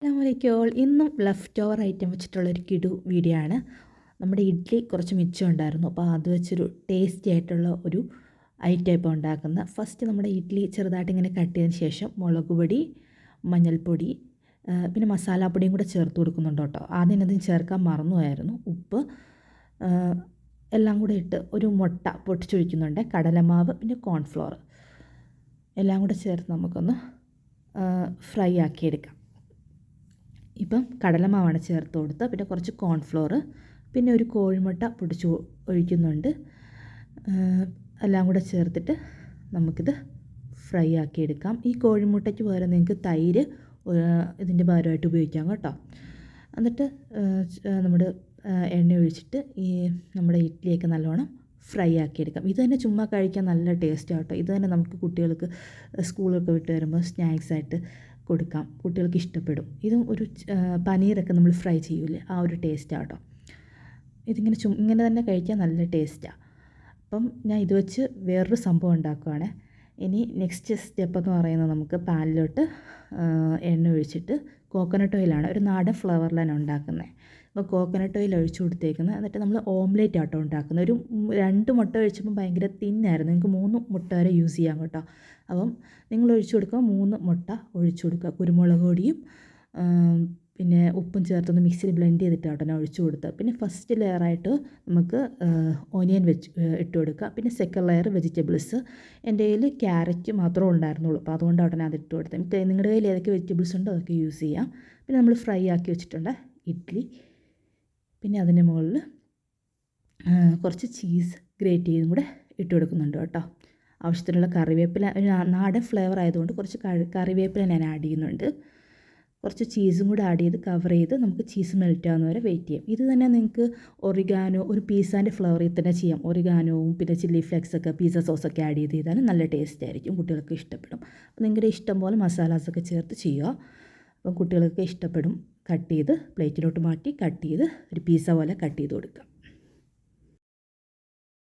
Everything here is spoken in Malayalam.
അസ്സലാമലൈക്കും. ഇന്നും ലെഫ്റ്റ് ഓവർ ഐറ്റം വെച്ചിട്ടുള്ളൊരു കിടു വീഡിയോ ആണ്. നമ്മുടെ ഇഡ്ഡലി കുറച്ച് മിച്ചം ഉണ്ടായിരുന്നു. അപ്പോൾ അത് വെച്ചൊരു ടേസ്റ്റി ആയിട്ടുള്ള ഒരു ഐറ്റം ഇപ്പോൾ ഉണ്ടാക്കുന്നത്. ഫസ്റ്റ് നമ്മുടെ ഇഡ്ഡലി ചെറുതായിട്ട് ഇങ്ങനെ കട്ട് ചെയ്തതിന് ശേഷം മുളക് പൊടി, മഞ്ഞൾപ്പൊടി, പിന്നെ മസാലപ്പൊടിയും കൂടെ ചേർത്ത് കൊടുക്കുന്നുണ്ട് കേട്ടോ. ആദ്യം അതും ചേർക്കാൻ മറന്നുപോയായിരുന്നു. ഉപ്പ് എല്ലാം കൂടെ ഇട്ട് ഒരു മുട്ട പൊട്ടിച്ചൊഴിക്കുന്നുണ്ട്, കടലമാവ്, പിന്നെ കോൺഫ്ലോർ എല്ലാം കൂടെ ചേർത്ത് നമുക്കൊന്ന് ഫ്രൈ ആക്കിയെടുക്കാം. ഇപ്പം കടലമാവാണ് ചേർത്ത് കൊടുത്ത്, പിന്നെ കുറച്ച് കോൺഫ്ലോർ, പിന്നെ ഒരു കോഴിമുട്ട പൊടിച്ച് ഒഴിക്കുന്നുണ്ട്. എല്ലാം കൂടെ ചേർത്തിട്ട് നമുക്കിത് ഫ്രൈ ആക്കിയെടുക്കാം. ഈ കോഴിമുട്ടയ്ക്ക് പകരം നിങ്ങൾക്ക് തൈര് ഇതിൻ്റെ പകരമായിട്ട് ഉപയോഗിക്കാം കേട്ടോ. എന്നിട്ട് നമ്മുടെ എണ്ണ ഒഴിച്ചിട്ട് ഈ നമ്മുടെ ഇഡ്ഡലിയൊക്കെ നല്ലോണം ഫ്രൈ ആക്കിയെടുക്കാം. ഇത് തന്നെ ചുമ്മാ കഴിക്കാൻ നല്ല ടേസ്റ്റ് കേട്ടോ. ഇത് തന്നെ നമുക്ക് കുട്ടികൾക്ക് സ്കൂളൊക്കെ വിട്ട് വരുമ്പോൾ സ്നാക്സായിട്ട് കൊടുക്കാം, കുട്ടികൾക്ക് ഇഷ്ടപ്പെടും. ഇതും ഒരു പനീറൊക്കെ നമ്മൾ ഫ്രൈ ചെയ്യൂലേ, ആ ഒരു ടേസ്റ്റാണ് കേട്ടോ. ഇതിങ്ങനെ ഇങ്ങനെ തന്നെ കഴിക്കാൻ നല്ല ടേസ്റ്റാണ്. അപ്പം ഞാൻ ഇത് വെച്ച് വേറൊരു സംഭവം ഉണ്ടാക്കുകയാണ്. ഇനി നെക്സ്റ്റ് സ്റ്റെപ്പ് എന്ന് പറയുന്നത്, നമുക്ക് പാനിലോട്ട് എണ്ണ ഒഴിച്ചിട്ട് കോക്കനട്ട് ഓയിലാണ്, ഒരു നാടൻ ഫ്ലേവറിലാണ് ഉണ്ടാക്കുന്നത്. അപ്പോൾ കോക്കനട്ട് ഓയിൽ ഒഴിച്ച് കൊടുത്തേക്കുന്നത്. എന്നിട്ട് നമ്മൾ ഓംലേറ്റ് ആട്ടോ ഉണ്ടാക്കുന്നത്. ഒരു 2 മുട്ട ഒഴിച്ചപ്പോൾ ഭയങ്കര തിന്നായിരുന്നു. നിങ്ങൾക്ക് 3 മുട്ട വരെ യൂസ് ചെയ്യാം കേട്ടോ. അപ്പം നിങ്ങൾ ഒഴിച്ചു കൊടുക്കുക, 3 മുട്ട ഒഴിച്ചു കൊടുക്കുക. കുരുമുളക് പൊടിയും പിന്നെ ഉപ്പും ചേർത്തൊന്ന് മിക്സിയിൽ ബ്ലെൻഡ് ചെയ്തിട്ടാട്ടോ ഞാൻ ഒഴിച്ചു കൊടുത്തത്. പിന്നെ ഫസ്റ്റ് ലെയറായിട്ട് നമുക്ക് ഓനിയൻ ഇട്ട് കൊടുക്കുക. പിന്നെ സെക്കൻഡ് ലെയർ വെജിറ്റബിൾസ്. എൻ്റെ കയ്യിൽ ക്യാരറ്റ് മാത്രമേ ഉണ്ടായിരുന്നുള്ളൂ, അപ്പോൾ അതുകൊണ്ടാണ് ഞാൻ അതിട്ട് കൊടുത്തത്. നിങ്ങളുടെ കയ്യിൽ ഏതൊക്കെ വെജിറ്റബിൾസ് ഉണ്ടോ അതൊക്കെ യൂസ് ചെയ്യാം. പിന്നെ നമ്മൾ ഫ്രൈ ആക്കി വെച്ചിട്ടുണ്ട് ഇഡ്ഡലി. പിന്നെ അതിൻ്റെ മുകളിൽ കുറച്ച് ചീസ് ഗ്രേറ്റ് ചെയ്തും കൂടെ ഇട്ട് കൊടുക്കുന്നുണ്ട് കേട്ടോ. ആവശ്യത്തിനുള്ള കറിവേപ്പില, ഒരു നാടൻ ഫ്ലേവർ ആയതുകൊണ്ട് കുറച്ച് കറിവേപ്പില ഞാൻ ആഡ് ചെയ്യുന്നുണ്ട്. കുറച്ച് ചീസും കൂടെ ആഡ് ചെയ്ത് കവർ ചെയ്ത് നമുക്ക് ചീസ് മെൽറ്റ് ആവുന്ന വരെ വെയിറ്റ് ചെയ്യാം. ഇത് തന്നെ നിങ്ങൾക്ക് ഒറിഗാനോ, ഒരു പിസ്സാൻ്റെ ഫ്ലേവറിൽ തന്നെ ചെയ്യാം. ഒറിഗാനോവും പിന്നെ ചില്ലി ഫ്ലേക്സൊക്കെ, പിസ്സ സോസൊക്കെ ആഡ് ചെയ്താലും നല്ല ടേസ്റ്റ് ആയിരിക്കും, കുട്ടികൾക്ക് ഇഷ്ടപ്പെടും. അപ്പോൾ നിങ്ങളുടെ ഇഷ്ടം പോലെ മസാലാസൊക്കെ ചേർത്ത് ചെയ്യുക. അപ്പം കുട്ടികൾക്ക് ഇഷ്ടപ്പെടും. കട്ട് ചെയ്ത് പ്ലേറ്റിലോട്ട് മാറ്റി കട്ട് ചെയ്ത് ഒരു പിസ്സ പോലെ കട്ട് ചെയ്ത് കൊടുക്കുക.